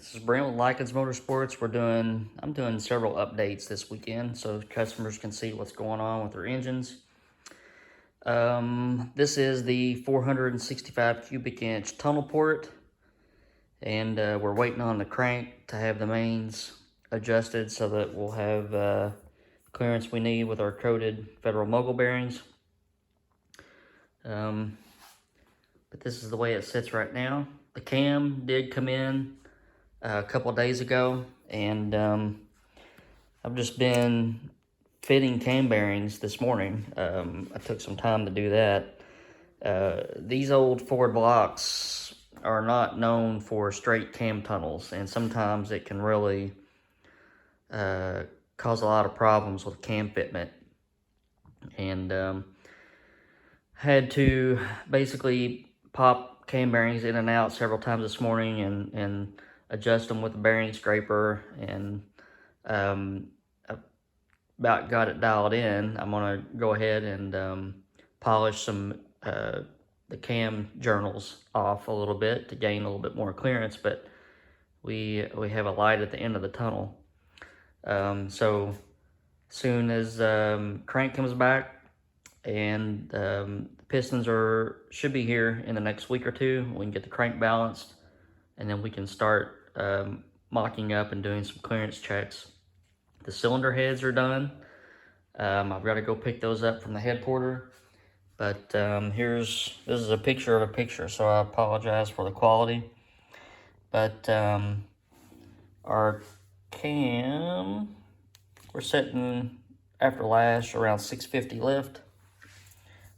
This is Brent with Lykins Motorsports. I'm doing several updates this weekend so customers can see what's going on with their engines. This is the 465 cubic inch tunnel port, and we're waiting on the crank to have the mains adjusted so that we'll have clearance we need with our coated Federal mogul bearings. But this is the way it sits right now. The cam did come in a couple days ago, and I've just been fitting cam bearings this morning. I took some time to do that. These old Ford blocks are not known for straight cam tunnels, and sometimes it can really cause a lot of problems with cam fitment. And had to basically pop cam bearings in and out several times this morning and adjust them with the bearing scraper, and about got it dialed in. I'm gonna go ahead and polish some the cam journals off a little bit to gain a little bit more clearance, but we have a light at the end of the tunnel. So soon as crank comes back and the pistons should be here in the next week or two, we can get the crank balanced, and then we can start mocking up and doing some clearance checks. The cylinder heads are done. I've got to go pick those up from the head porter, but this is a picture of a picture, so I apologize for the quality. But our cam, we're setting after last around 650 lift,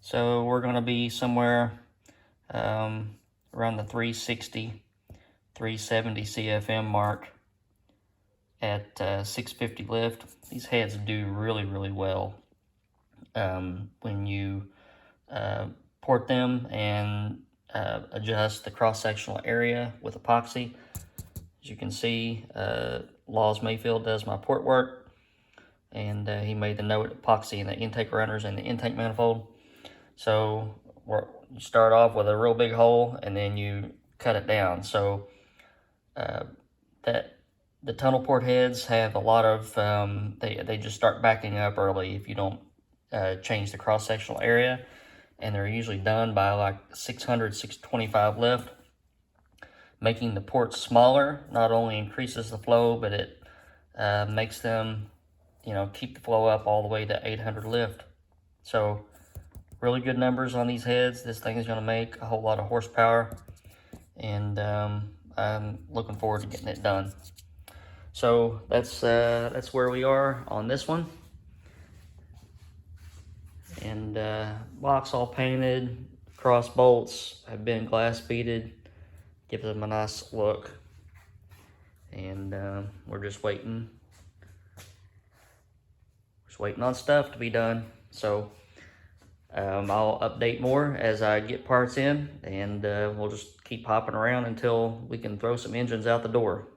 so we're going to be somewhere around the 360 370 CFM mark at 650 lift. These heads do really well when you port them and adjust the cross-sectional area with epoxy. As you can see, Laws Mayfield does my port work, and he made the note epoxy in the intake runners and the intake manifold. So you start off with a real big hole and then you cut it down. So that the tunnel port heads have a lot of they just start backing up early if you don't change the cross-sectional area, and they're usually done by like 600 625 lift. Making the ports smaller not only increases the flow, but it makes them, keep the flow up all the way to 800 lift. So really good numbers on these heads. This thing is going to make a whole lot of horsepower, and I'm looking forward to getting it done. So that's where we are on this one. And blocks all painted, cross bolts have been glass beaded, gives them a nice look. And we're just waiting on stuff to be done. So I'll update more as I get parts in, and we'll just keep hopping around until we can throw some engines out the door.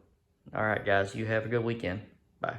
All right, guys, you have a good weekend. Bye.